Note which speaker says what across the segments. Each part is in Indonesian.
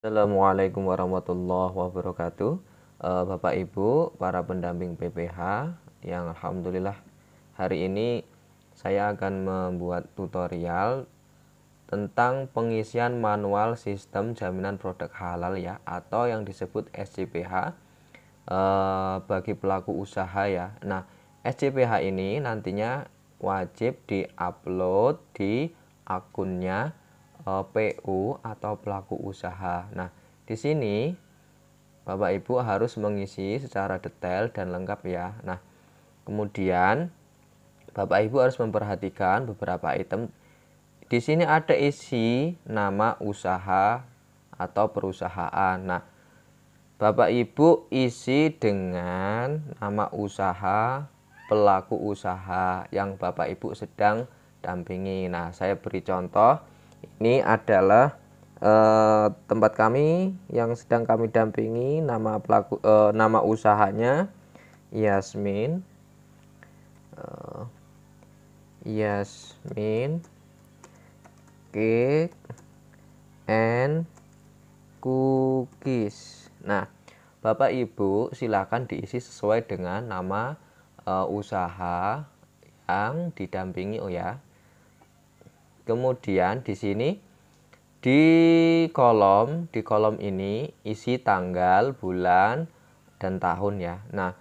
Speaker 1: Assalamualaikum warahmatullahi wabarakatuh. Bapak Ibu, para pendamping PPH yang alhamdulillah hari ini saya akan membuat tutorial tentang pengisian manual sistem jaminan produk halal ya, atau yang disebut SJPH bagi pelaku usaha ya. Nah, SJPH ini nantinya wajib diupload di akunnya PU atau pelaku usaha. Nah, di sini Bapak Ibu harus mengisi secara detail dan lengkap ya. Nah, kemudian Bapak Ibu harus memperhatikan beberapa item. Di sini ada isi nama usaha atau perusahaan. Nah, Bapak Ibu isi dengan nama usaha, pelaku usaha yang Bapak Ibu sedang dampingi. Nah, saya beri contoh. Ini adalah tempat kami yang sedang kami dampingi. Nama usahanya Yasmin. Yasmin Cake and Cookies. Nah, Bapak Ibu silakan diisi sesuai dengan nama usaha yang didampingi ya. Kemudian di sini di kolom ini isi tanggal, bulan, dan tahun ya. Nah,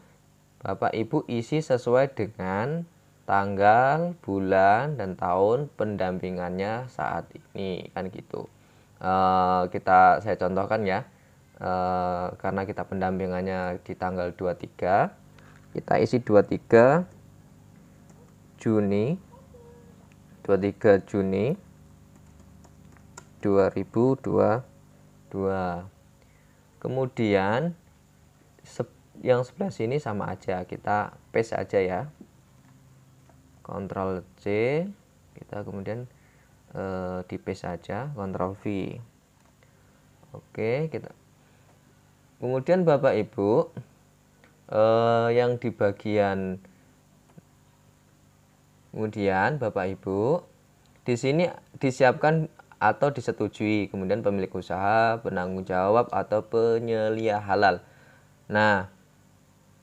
Speaker 1: Bapak Ibu isi sesuai dengan tanggal, bulan, dan tahun pendampingannya saat ini kan gitu. Saya contohkan ya. Karena kita pendampingannya di tanggal 23, kita isi 23 Juni 2022. Kemudian yang sebelah sini sama aja, kita paste aja ya, Ctrl C, kita kemudian di paste saja, Ctrl V. Oke, kemudian Bapak Ibu yang di bagian kemudian Bapak Ibu di sini disiapkan atau disetujui, kemudian pemilik usaha, penanggung jawab atau penyelia halal. Nah,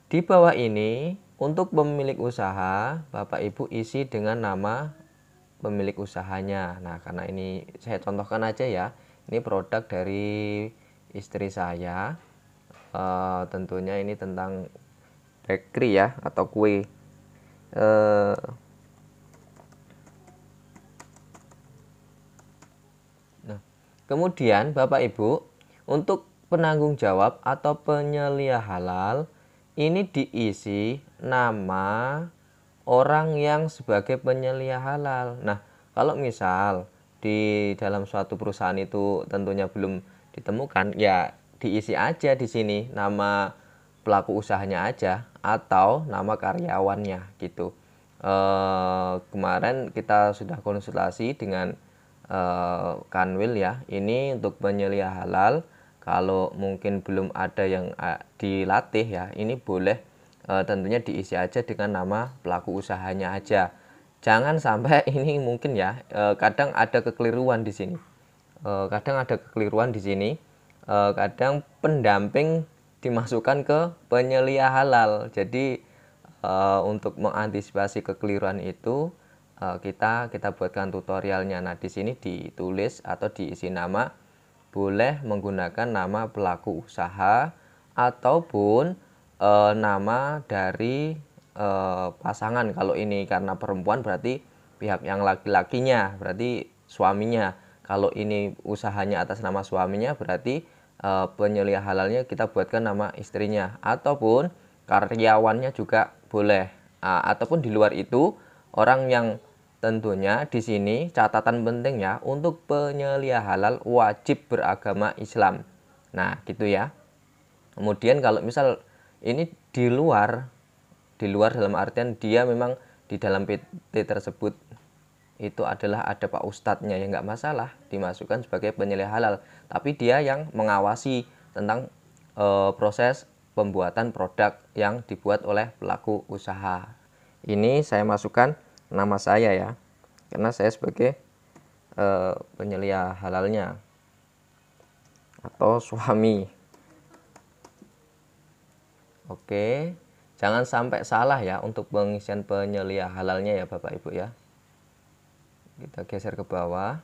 Speaker 1: di bawah ini untuk pemilik usaha Bapak Ibu isi dengan nama pemilik usahanya. Nah, karena ini saya contohkan aja ya, ini produk dari istri saya. Tentunya ini tentang bakery ya, atau kue. Nah, kemudian Bapak Ibu untuk penanggung jawab atau penyelia halal ini diisi nama orang yang sebagai penyelia halal. Nah, kalau misal di dalam suatu perusahaan itu tentunya belum ditemukan, ya diisi aja di sini nama pelaku usahanya aja atau nama karyawannya gitu. Kemarin kita sudah konsultasi dengan Kanwil ya. Ini untuk penyelia halal. Kalau mungkin belum ada yang dilatih ya, ini boleh tentunya diisi aja dengan nama pelaku usahanya aja. Jangan sampai ini mungkin ya, kadang ada kekeliruan di sini. Kadang pendamping dimasukkan ke penyelia halal. Jadi untuk mengantisipasi kekeliruan itu kita buatkan tutorialnya. Nah, di sini ditulis atau diisi nama, boleh menggunakan nama pelaku usaha ataupun nama dari pasangan. Kalau ini karena perempuan berarti pihak yang laki-lakinya, berarti suaminya. Kalau ini usahanya atas nama suaminya, berarti penyelia halalnya kita buatkan nama istrinya, ataupun karyawannya juga boleh. Ataupun di luar itu orang yang tentunya di sini catatan penting ya, untuk penyelia halal wajib beragama Islam. Nah, gitu ya. Kemudian kalau misal ini di luar dalam artian dia memang di dalam PT tersebut itu adalah ada Pak Ustadznya, ya nggak masalah dimasukkan sebagai penyelia halal. Tapi dia yang mengawasi tentang proses pembuatan produk yang dibuat oleh pelaku usaha. Ini saya masukkan nama saya ya, karena saya sebagai penyelia halalnya. atau suami. Oke, jangan sampai salah ya untuk pengisian penyelia halalnya ya Bapak Ibu ya. Kita geser ke bawah.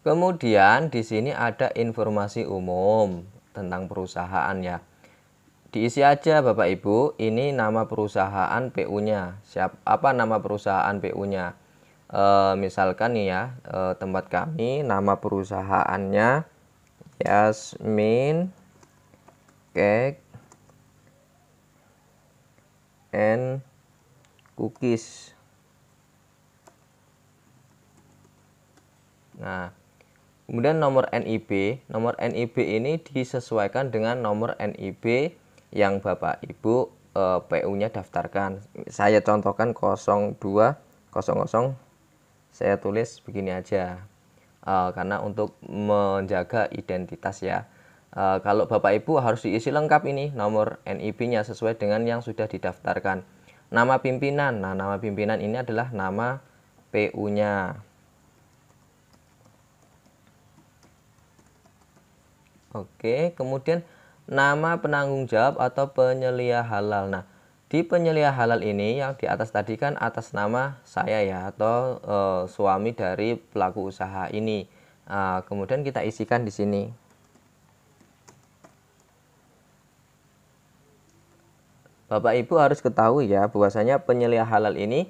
Speaker 1: Kemudian di sini ada informasi umum tentang perusahaan ya. Diisi aja Bapak Ibu, ini nama perusahaan PU-nya. Apa nama perusahaan PU-nya? Misalkan nih ya, tempat kami nama perusahaannya Yasmin Cake and Cookies. Nah, kemudian nomor NIB ini disesuaikan dengan nomor NIB yang Bapak Ibu PU-nya daftarkan. Saya contohkan 0200, saya tulis begini aja. Karena untuk menjaga identitas ya. Kalau Bapak Ibu harus diisi lengkap ini nomor NIB-nya sesuai dengan yang sudah didaftarkan. Nama pimpinan, nah nama pimpinan ini adalah nama PU-nya. Oke, kemudian nama penanggung jawab atau penyelia halal. Nah, di penyelia halal ini yang di atas tadi kan atas nama saya ya, atau suami dari pelaku usaha ini. Kemudian kita isikan di sini. Bapak Ibu harus ketahui ya, bahwasanya penyelia halal ini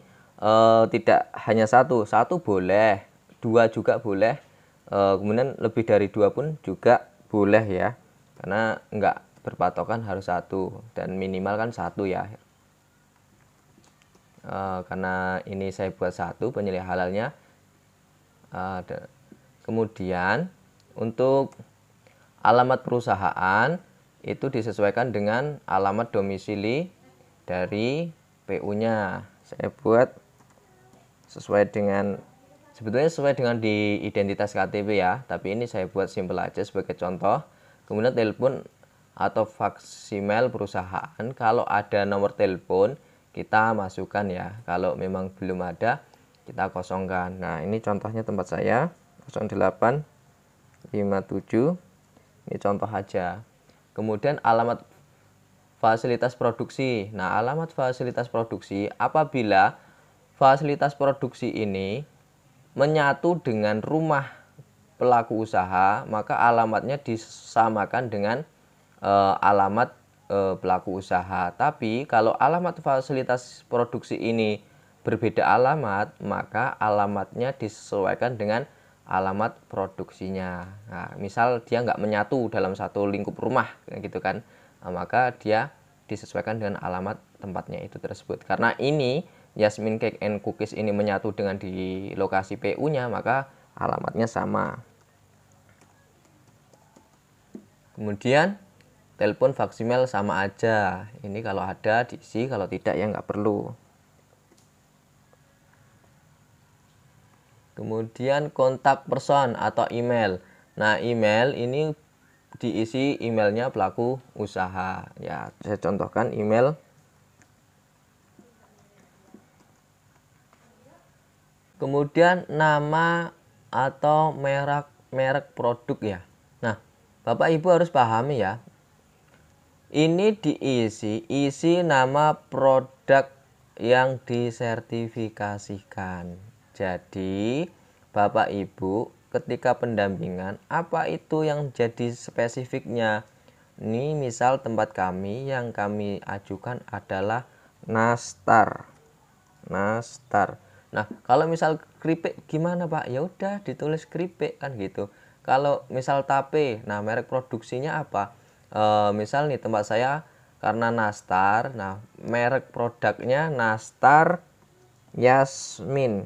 Speaker 1: tidak hanya satu boleh, dua juga boleh, kemudian lebih dari dua pun juga boleh ya, karena enggak berpatokan harus satu dan minimal kan satu ya. Karena ini saya buat satu penyelia halalnya. Kemudian untuk alamat perusahaan itu disesuaikan dengan alamat domisili dari PU-nya. Saya buat sesuai dengan, sebetulnya sesuai dengan di identitas KTP ya, tapi ini saya buat simple aja sebagai contoh. Kemudian telepon atau faksimal perusahaan, kalau ada nomor telepon kita masukkan ya, kalau memang belum ada kita kosongkan. Nah, ini contohnya tempat saya 0857, ini contoh aja. Kemudian alamat fasilitas produksi. Nah, alamat fasilitas produksi apabila fasilitas produksi ini menyatu dengan rumah pelaku usaha, maka alamatnya disamakan dengan alamat pelaku usaha. Tapi kalau alamat fasilitas produksi ini berbeda alamat, maka alamatnya disesuaikan dengan alamat produksinya. Nah, misal dia nggak menyatu dalam satu lingkup rumah gitu kan, maka dia disesuaikan dengan alamat tempatnya itu tersebut. Karena ini Yasmin Cake and Cookies ini menyatu dengan di lokasi PU-nya, maka alamatnya sama. Kemudian telepon faksimal sama aja. Ini kalau ada diisi, kalau tidak ya nggak perlu. Kemudian kontak person atau email. Nah, email ini diisi emailnya pelaku usaha. Ya, saya contohkan email. Kemudian nama atau merek produk ya. Nah, Bapak Ibu harus pahami ya. Ini isi nama produk yang disertifikasikan. Jadi, Bapak Ibu ketika pendampingan, apa itu yang jadi spesifiknya? Ini misal tempat kami yang kami ajukan adalah nastar. Nastar. Nah, kalau misal keripik gimana Pak? Ya udah ditulis keripik kan gitu. Kalau misal tape, nah merek produksinya apa? Misal nih tempat saya karena nastar, nah merek produknya nastar Yasmin.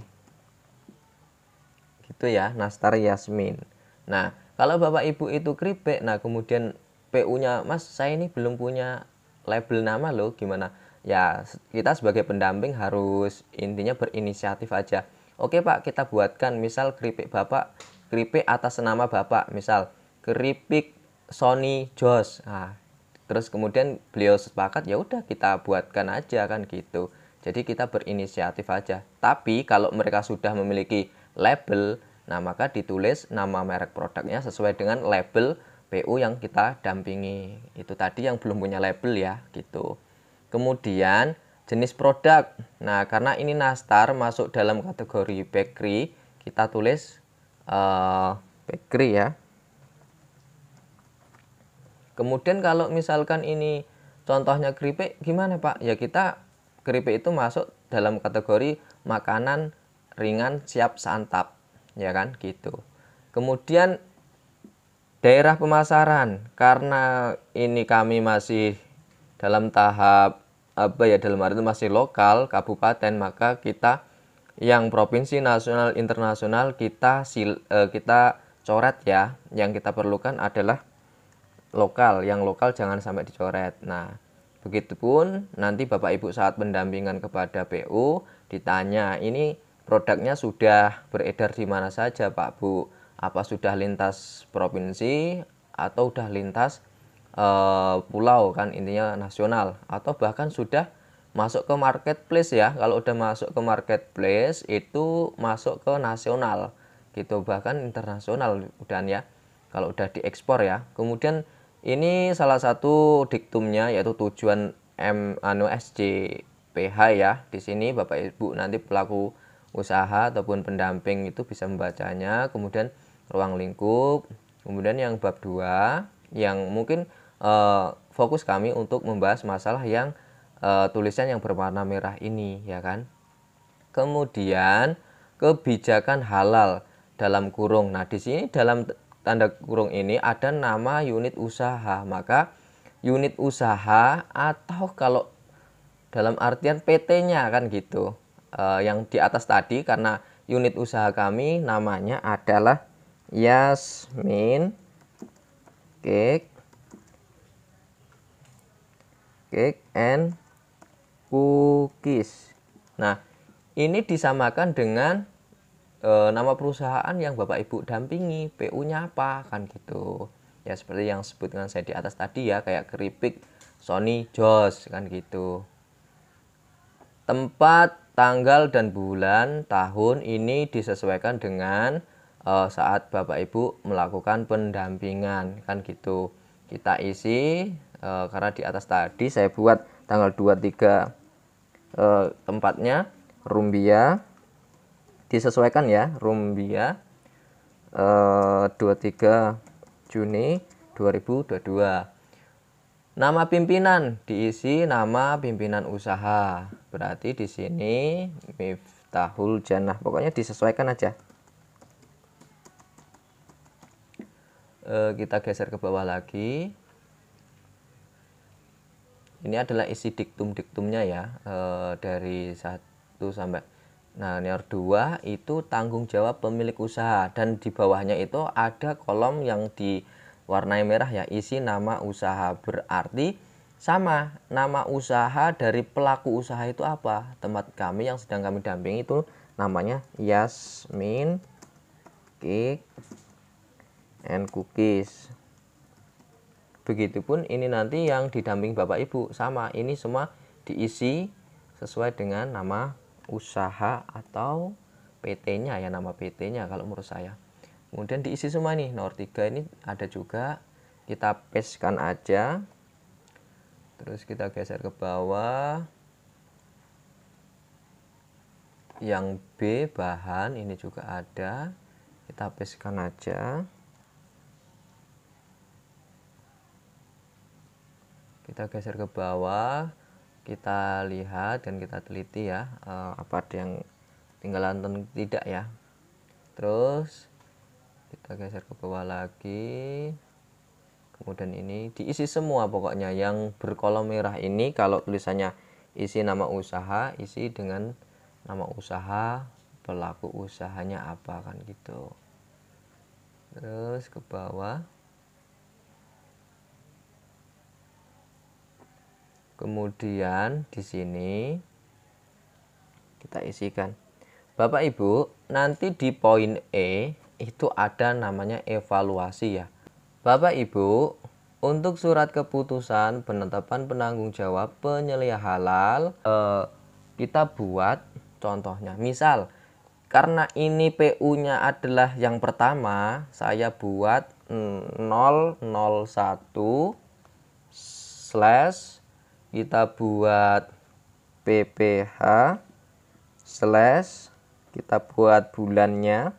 Speaker 1: Gitu ya, nastar Yasmin. Nah, kalau Bapak Ibu itu keripik, nah kemudian PU-nya, Mas, saya ini belum punya label nama loh, gimana? Ya, kita sebagai pendamping harus intinya berinisiatif aja. Oke Pak, kita buatkan misal keripik Bapak, keripik atas nama Bapak, misal keripik Sony Jos. Nah, terus kemudian beliau sepakat, ya udah kita buatkan aja kan gitu. Jadi kita berinisiatif aja. Tapi kalau mereka sudah memiliki label, nah maka ditulis nama merek produknya sesuai dengan label PU yang kita dampingi. Itu tadi yang belum punya label ya, gitu. Kemudian jenis produk. Nah, karena ini nastar masuk dalam kategori bakery, kita tulis bakery ya. Kemudian kalau misalkan ini contohnya keripik, gimana Pak? Ya kita keripik itu masuk dalam kategori makanan ringan siap santap, ya kan gitu. Kemudian daerah pemasaran, karena ini kami masih dalam tahap dalam arti masih lokal kabupaten, maka kita yang provinsi, nasional, internasional kita coret ya. Yang kita perlukan adalah lokal, yang lokal jangan sampai dicoret. Nah, begitupun nanti Bapak Ibu saat pendampingan kepada PU ditanya, ini produknya sudah beredar di mana saja Pak Bu? Apa sudah lintas provinsi atau sudah lintas pulau, kan intinya nasional, atau bahkan sudah masuk ke marketplace ya. Kalau udah masuk ke marketplace itu masuk ke nasional gitu, bahkan internasional udah ya, kalau udah diekspor ya. Kemudian ini salah satu diktumnya, yaitu tujuan SJPH ya. Di sini Bapak Ibu nanti pelaku usaha ataupun pendamping itu bisa membacanya. Kemudian ruang lingkup. Kemudian yang bab 2 yang mungkin fokus kami untuk membahas masalah yang tulisan yang berwarna merah ini ya kan. Kemudian kebijakan halal dalam kurung. Nah, di sini dalam tanda kurung ini ada nama unit usaha. Maka unit usaha atau kalau dalam artian PT-nya kan gitu. Yang di atas tadi karena unit usaha kami namanya adalah Yasmin Cake and Cookies. Nah, ini disamakan dengan nama perusahaan yang Bapak Ibu dampingi, PU-nya apa kan gitu. Ya seperti yang sebutkan saya di atas tadi ya, kayak keripik Sony Jos kan gitu. Tempat, tanggal dan bulan tahun ini disesuaikan dengan saat Bapak Ibu melakukan pendampingan kan gitu. Kita isi karena di atas tadi saya buat tanggal 23 tempatnya Rumbia, disesuaikan ya, Rumbia 23 Juni 2022. Nama pimpinan diisi nama pimpinan usaha. Berarti di sini Miftahul Jannah. Pokoknya disesuaikan aja. Kita geser ke bawah lagi. Ini adalah isi diktum-diktumnya ya, dari 1 sampai nomor 2 itu tanggung jawab pemilik usaha, dan di bawahnya itu ada kolom yang diwarnai merah ya, isi nama usaha. Berarti sama, nama usaha dari pelaku usaha itu apa? Tempat kami yang sedang kami dampingi itu namanya Yasmin Cake and Cookies. Begitupun ini nanti yang didamping Bapak Ibu sama, ini semua diisi sesuai dengan nama usaha atau PT-nya ya, nama PT-nya kalau menurut saya. Kemudian diisi semua nih. Nomor 3 ini ada juga, kita pastekan aja. Terus kita geser ke bawah. Yang B bahan ini juga ada, kita pastekan aja. Kita geser ke bawah, kita lihat dan kita teliti ya, apa ada yang tinggalan atau tidak ya. Terus kita geser ke bawah lagi. Kemudian ini diisi semua pokoknya yang berkolom merah ini. Kalau tulisannya isi nama usaha, isi dengan nama usaha, pelaku usahanya apa kan gitu. Terus ke bawah. Kemudian di sini kita isikan. Bapak Ibu, nanti di poin E itu ada namanya evaluasi ya. Bapak Ibu, untuk surat keputusan penetapan penanggung jawab penyelia halal, kita buat contohnya. Misal karena ini PU-nya adalah yang pertama, saya buat 001 slash kita buat PPH slash kita buat bulannya,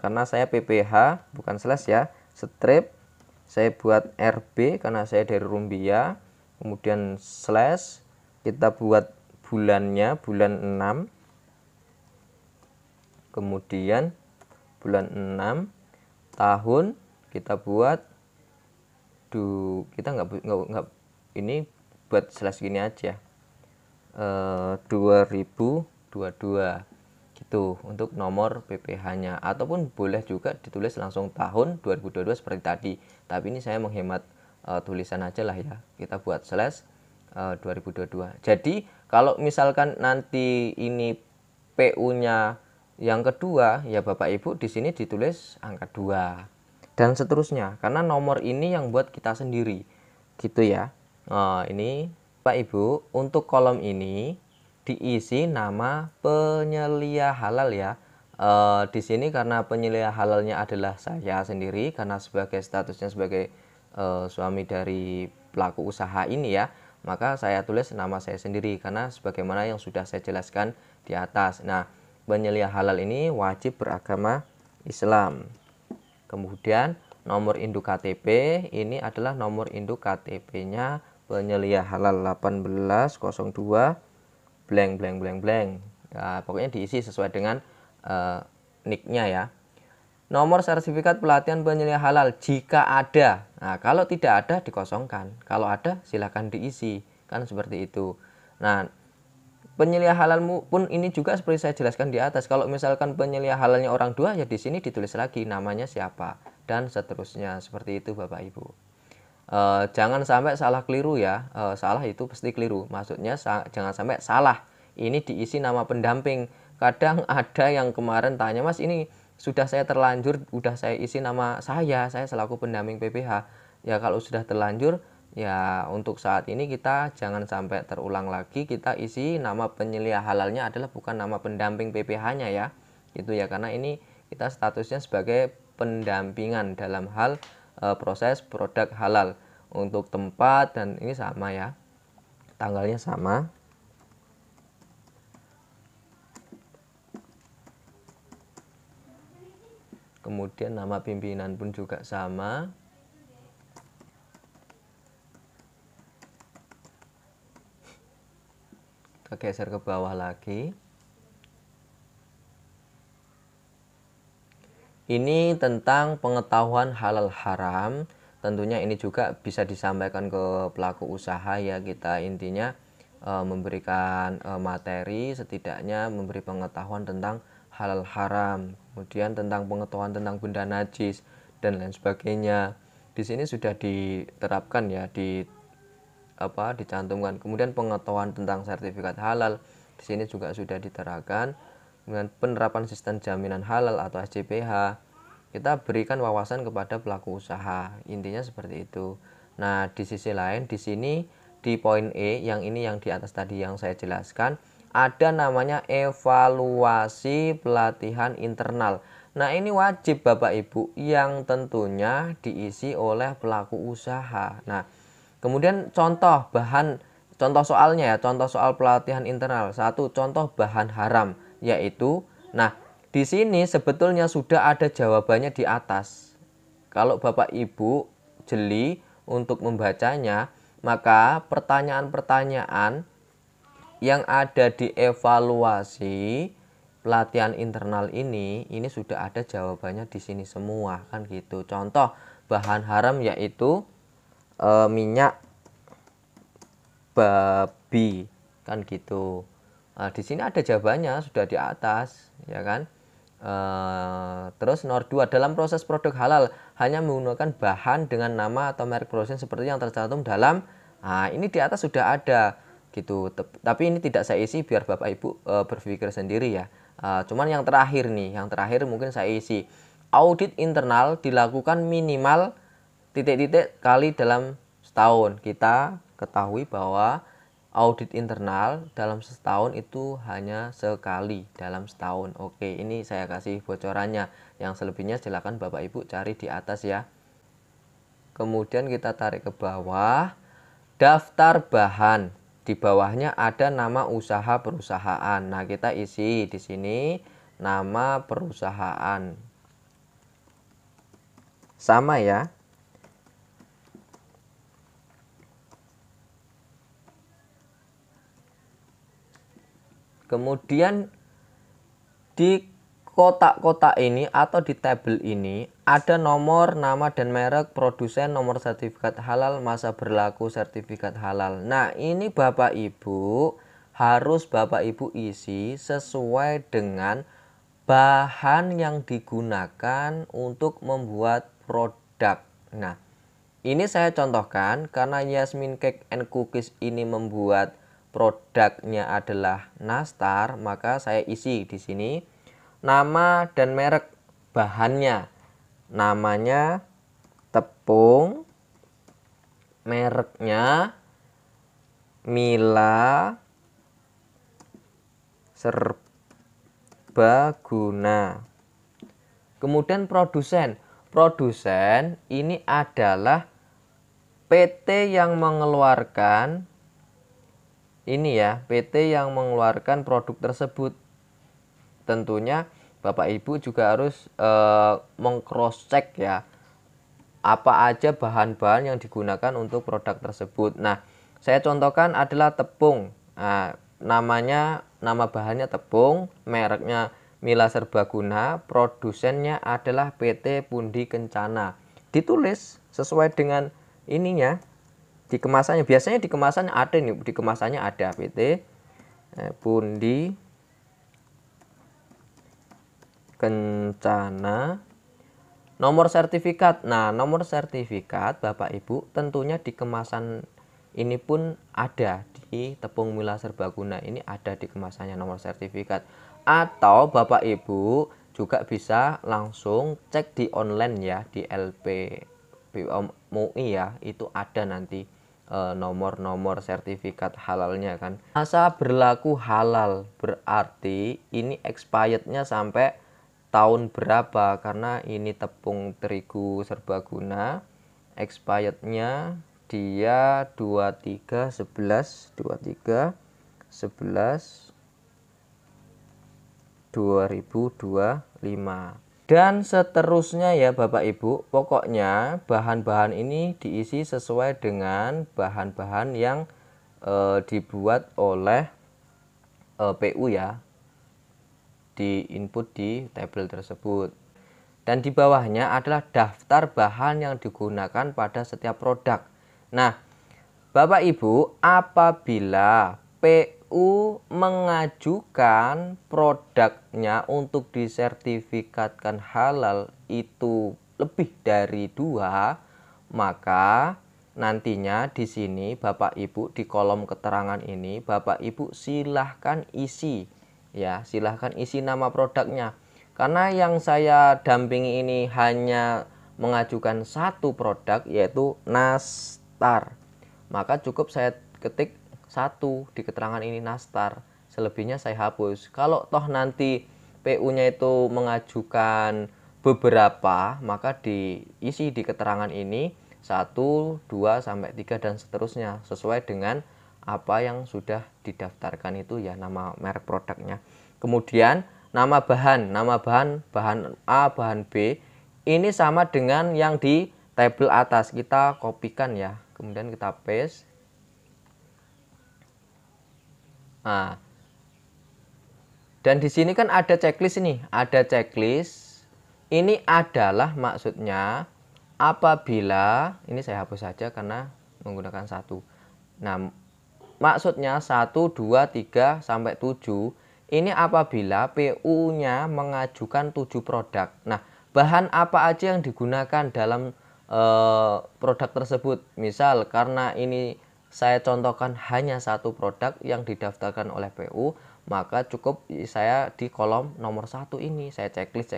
Speaker 1: karena saya PPH bukan slash ya, strip saya buat RB karena saya dari Rumbia, kemudian slash kita buat bulannya bulan 6, kemudian bulan 6 tahun kita buat kita nggak ini buat slash gini aja, 2022 gitu untuk nomor PPH-nya, ataupun boleh juga ditulis langsung tahun 2022 seperti tadi, tapi ini saya menghemat tulisan aja lah ya, kita buat slash 2022. Jadi kalau misalkan nanti ini PU-nya yang kedua, ya Bapak Ibu di sini ditulis angka 2 dan seterusnya, karena nomor ini yang buat kita sendiri gitu ya. Ini Bapak Ibu, untuk kolom ini diisi nama penyelia halal ya. Di sini karena penyelia halalnya adalah saya sendiri, karena sebagai statusnya sebagai suami dari pelaku usaha ini ya, maka saya tulis nama saya sendiri karena sebagaimana yang sudah saya jelaskan di atas. Nah, penyelia halal ini wajib beragama Islam. Kemudian nomor induk KTP ini adalah nomor induk KTP-nya penyelia halal 1802 blank blank blank blank. Nah, pokoknya diisi sesuai dengan nick-nya ya. Nomor sertifikat pelatihan penyelia halal jika ada. Nah, kalau tidak ada dikosongkan. Kalau ada silahkan diisi. Kan seperti itu. Nah, penyelia halalmu pun ini juga seperti saya jelaskan di atas. Kalau misalkan penyelia halalnya orang tua, ya di sini ditulis lagi namanya siapa dan seterusnya. Seperti itu Bapak Ibu. Jangan sampai salah keliru ya. Salah itu pasti keliru. Maksudnya jangan sampai salah. Ini diisi nama pendamping. Kadang ada yang kemarin tanya, Mas ini sudah saya terlanjur, udah saya isi nama saya selaku pendamping PPH. Ya kalau sudah terlanjur, ya untuk saat ini kita jangan sampai terulang lagi, kita isi nama penyelia halalnya adalah bukan nama pendamping PPH-nya ya. Gitu ya, karena ini kita statusnya sebagai pendampingan dalam hal proses produk halal. Untuk tempat dan ini sama ya, tanggalnya sama. Kemudian nama pimpinan pun juga sama. Kita geser ke bawah lagi. Ini tentang pengetahuan halal haram. Tentunya ini juga bisa disampaikan ke pelaku usaha ya. Kita intinya memberikan materi, setidaknya memberi pengetahuan tentang halal haram, kemudian tentang pengetahuan tentang benda najis dan lain sebagainya. Di sini sudah diterapkan ya, dicantumkan. Kemudian pengetahuan tentang sertifikat halal di sini juga sudah diterapkan. Dengan penerapan sistem jaminan halal atau SJPH, kita berikan wawasan kepada pelaku usaha. Intinya seperti itu. Nah, di sisi lain di sini di poin E yang ini yang di atas tadi yang saya jelaskan, ada namanya evaluasi pelatihan internal. Nah, ini wajib Bapak Ibu yang tentunya diisi oleh pelaku usaha. Nah, kemudian contoh soalnya ya, contoh soal pelatihan internal. Satu, contoh bahan haram yaitu, nah, di sini sebetulnya sudah ada jawabannya di atas. Kalau Bapak Ibu jeli untuk membacanya, maka pertanyaan-pertanyaan yang ada di evaluasi pelatihan internal ini sudah ada jawabannya di sini semua kan gitu. Contoh bahan haram yaitu minyak babi kan gitu. Nah, di sini ada jawabannya sudah di atas ya kan. Terus nomor 2, dalam proses produk halal hanya menggunakan bahan dengan nama atau merek produsen seperti yang tercantum dalam. Nah, ini di atas sudah ada gitu. Tapi ini tidak saya isi biar Bapak Ibu berpikir sendiri ya. Cuman yang terakhir nih, yang terakhir mungkin saya isi. Audit internal dilakukan minimal titik-titik kali dalam setahun. Kita ketahui bahwa audit internal dalam setahun itu hanya sekali dalam setahun. Oke, ini saya kasih bocorannya. Yang selebihnya silakan Bapak Ibu cari di atas ya. Kemudian kita tarik ke bawah, daftar bahan. Di bawahnya ada nama usaha perusahaan. Nah, kita isi di sini nama perusahaan. Sama ya. Kemudian di kotak-kotak ini atau di tabel ini ada nomor, nama dan merek produsen, nomor sertifikat halal, masa berlaku sertifikat halal. Nah, ini Bapak Ibu harus Bapak Ibu isi sesuai dengan bahan yang digunakan untuk membuat produk. Nah, ini saya contohkan karena Yasmin Cake and Cookies ini membuat produknya adalah nastar, maka saya isi di sini nama dan merek bahannya. Namanya tepung, mereknya Mila Serbaguna. Kemudian produsen. Produsen ini adalah PT yang mengeluarkan ini ya, PT yang mengeluarkan produk tersebut. Tentunya Bapak Ibu juga harus meng-cross check ya, apa aja bahan-bahan yang digunakan untuk produk tersebut. Nah, saya contohkan adalah tepung. Nah, nama bahannya tepung, mereknya Mila Serbaguna, produsennya adalah PT Pundi Kencana. Ditulis sesuai dengan ininya. Di kemasannya, biasanya di kemasannya ada nih, di kemasannya ada PT Pundi Kencana. Nomor sertifikat. Nah, nomor sertifikat Bapak Ibu tentunya di kemasan ini pun ada, di tepung Mila Serbaguna ini ada di kemasannya nomor sertifikat. Atau Bapak Ibu juga bisa langsung cek di online ya, di LPMUI ya, itu ada nanti nomor-nomor sertifikat halalnya kan. Masa berlaku halal berarti ini expirednya sampai tahun berapa, karena ini tepung terigu serbaguna, expirednya dia 23/11 2025 dan seterusnya ya Bapak Ibu. Pokoknya bahan-bahan ini diisi sesuai dengan bahan-bahan yang dibuat oleh PU ya, di input di tabel tersebut. Dan di bawahnya adalah daftar bahan yang digunakan pada setiap produk. Nah, Bapak Ibu, apabila PU mengajukan produknya untuk disertifikatkan halal itu lebih dari 2, maka nantinya di sini Bapak Ibu di kolom keterangan ini Bapak Ibu silahkan isi ya, silahkan isi nama produknya. Karena yang saya dampingi ini hanya mengajukan satu produk yaitu nastar, maka cukup saya ketik satu di keterangan ini nastar, selebihnya saya hapus. Kalau toh nanti PU-nya itu mengajukan beberapa, maka diisi di keterangan ini 1, 2, sampai 3 dan seterusnya sesuai dengan apa yang sudah didaftarkan itu ya, nama merek produknya. Kemudian nama bahan, bahan A, bahan B ini sama dengan yang di tabel atas, kita kopikan ya, kemudian kita paste. Nah, dan di sini kan ada checklist ini, ada checklist. Ini adalah maksudnya apabila, ini saya hapus saja karena menggunakan 1. Nah, maksudnya 1, 2, 3, sampai 7. Ini apabila PU-nya mengajukan 7 produk. Nah, bahan apa aja yang digunakan dalam produk tersebut. Misal karena ini saya contohkan hanya satu produk yang didaftarkan oleh PU, maka cukup saya di kolom nomor 1 ini saya checklist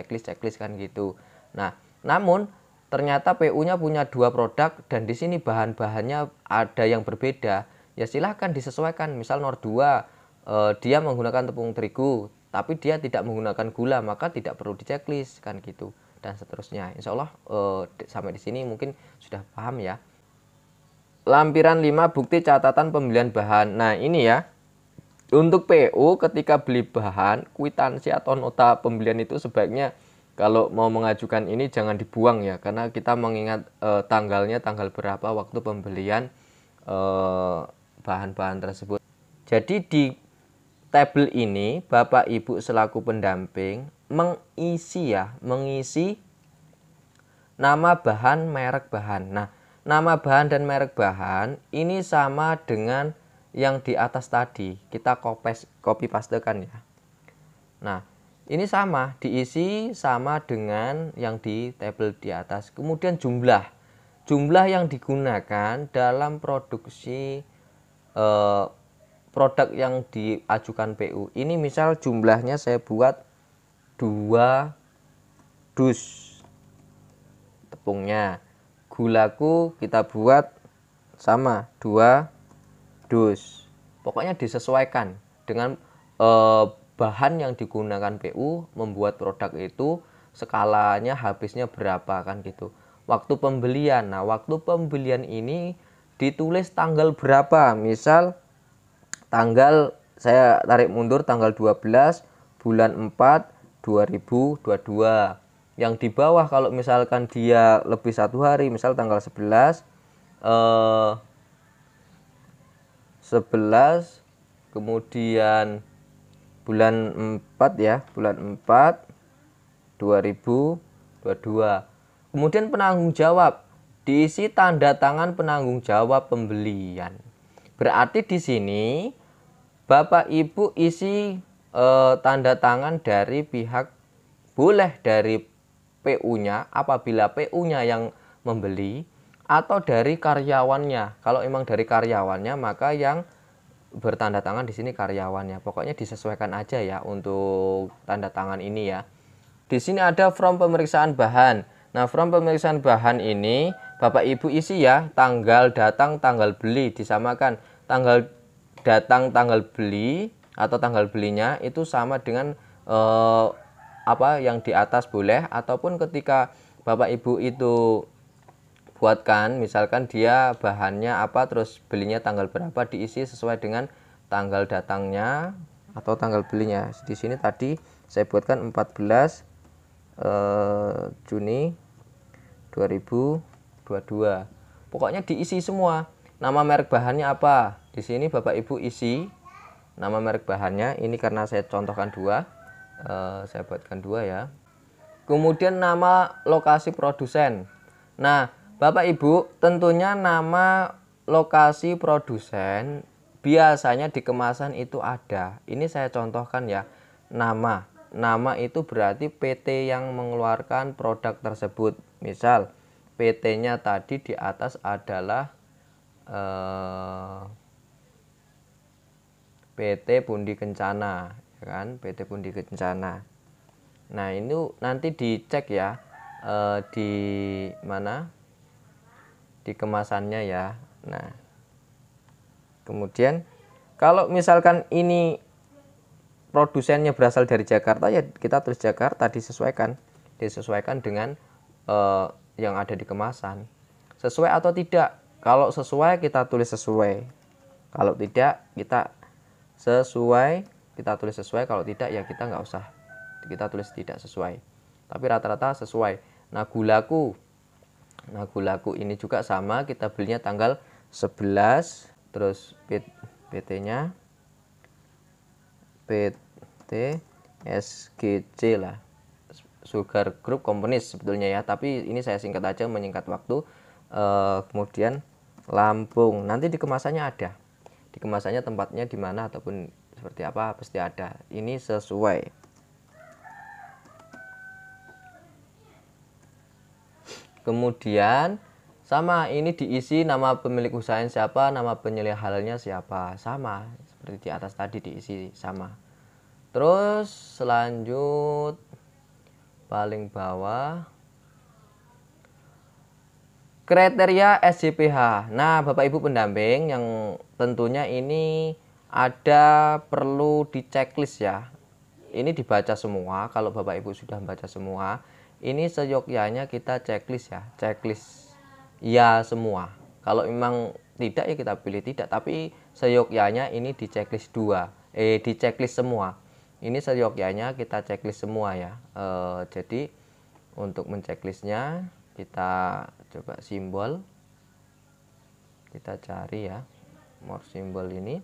Speaker 1: kan gitu. Nah, namun ternyata PU-nya punya 2 produk dan di sini bahan-bahannya ada yang berbeda. ya silahkan disesuaikan. Misal nomor 2 dia menggunakan tepung terigu tapi dia tidak menggunakan gula, maka tidak perlu di checklist kan gitu, dan seterusnya. Insya Allah sampai di sini mungkin sudah paham ya. Lampiran 5 bukti catatan pembelian bahan. Nah ini ya, untuk PO ketika beli bahan, kwitansi atau nota pembelian itu sebaiknya kalau mau mengajukan ini jangan dibuang ya, karena kita mengingat tanggalnya tanggal berapa waktu pembelian bahan-bahan tersebut. Jadi di tabel ini Bapak Ibu selaku pendamping mengisi nama bahan, merek bahan. Nah, nama bahan dan merek bahan ini sama dengan yang di atas tadi, kita copy pastekan ya. Nah, ini sama, diisi sama dengan yang di tabel di atas. Kemudian jumlah yang digunakan dalam produksi produk yang diajukan PU. Ini misal jumlahnya saya buat 2 dus tepungnya. Gulaku kita buat sama 2 dus. Pokoknya disesuaikan dengan bahan yang digunakan PU membuat produk itu, skalanya habisnya berapa kan gitu. Waktu pembelian. Nah, waktu pembelian ini ditulis tanggal berapa. Misal tanggal, saya tarik mundur tanggal 12 bulan 4 2022. Yang di bawah kalau misalkan dia lebih 1 hari, misal tanggal 11 kemudian bulan 4 ya, bulan 4 2022. Kemudian penanggung jawab, diisi tanda tangan penanggung jawab pembelian. Berarti di sini Bapak Ibu isi tanda tangan dari pihak, boleh dari PU-nya apabila PU-nya yang membeli, atau dari karyawannya. Kalau emang dari karyawannya, maka yang bertanda tangan di sini karyawannya. Pokoknya disesuaikan aja ya untuk tanda tangan ini ya. Di sini ada form pemeriksaan bahan. Nah, form pemeriksaan bahan ini Bapak Ibu isi ya, tanggal datang, tanggal beli, disamakan. Tanggal datang, tanggal beli atau tanggal belinya itu sama dengan apa yang di atas boleh, ataupun ketika Bapak Ibu itu buatkan, misalkan dia bahannya apa terus belinya tanggal berapa, diisi sesuai dengan tanggal datangnya atau tanggal belinya. Di sini tadi saya buatkan 14 Juni 2022. Pokoknya diisi semua. Nama merek bahannya apa? Di sini Bapak Ibu isi nama merek bahannya. Ini karena saya contohkan 2, saya buatkan 2 ya. Kemudian nama lokasi produsen. Nah, Bapak Ibu, tentunya nama lokasi produsen biasanya di kemasan itu ada. Ini saya contohkan ya. Nama itu berarti PT yang mengeluarkan produk tersebut. Misal PT-nya tadi di atas adalah PT Pundi Kencana, ya kan? PT Pundi Kencana. Nah, ini nanti dicek ya di mana? Di kemasannya ya. Nah, kemudian kalau misalkan ini produsennya berasal dari Jakarta, ya kita tulis Jakarta, disesuaikan dengan yang ada di kemasan. Sesuai atau tidak? Kalau sesuai kita tulis sesuai, kalau tidak kita sesuai, kita tulis sesuai. Kalau tidak ya kita nggak usah, kita tulis tidak sesuai, tapi rata-rata sesuai. Nah, gulaku ini juga sama, kita belinya tanggal 11, terus PT-nya PT SGC lah, Sugar Group Companies sebetulnya ya, tapi ini saya singkat aja menyingkat waktu. Kemudian Lampung, nanti di kemasannya ada, di kemasannya tempatnya di mana ataupun seperti apa pasti ada. Ini sesuai. Kemudian sama, ini diisi nama pemilik usaha siapa, nama penyelia halalnya siapa, sama seperti di atas tadi diisi sama. Terus paling bawah, Kriteria SJPH. Nah, Bapak Ibu pendamping yang tentunya ini ada perlu di checklist ya. Ini dibaca semua. Kalau Bapak Ibu sudah membaca semua, ini seyogyanya kita checklist ya. Checklist ya semua. Kalau memang tidak ya kita pilih tidak, tapi seyogyanya ini di checklist di checklist semua. Ini seyogyanya kita checklist semua ya. Jadi untuk menceklisnya kita coba simbol, kita cari ya more simbol ini,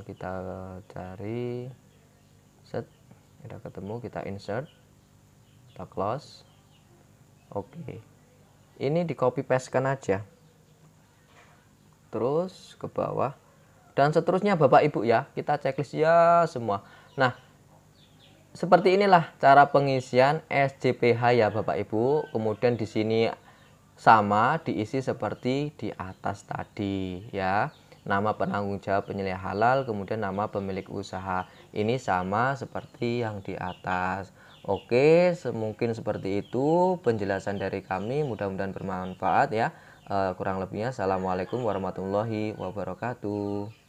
Speaker 1: kita cari set, kita ketemu, kita insert, kita close. Oke, ini di copy paste kan aja terus ke bawah dan seterusnya Bapak Ibu ya, kita checklist ya semua. Nah, seperti inilah cara pengisian SJPH ya Bapak Ibu. Kemudian di sini sama diisi seperti di atas tadi ya. Nama penanggung jawab penyelia halal, kemudian nama pemilik usaha. Ini sama seperti yang di atas. Oke, mungkin seperti itu penjelasan dari kami. Mudah-mudahan bermanfaat ya. Kurang lebihnya, assalamualaikum warahmatullahi wabarakatuh.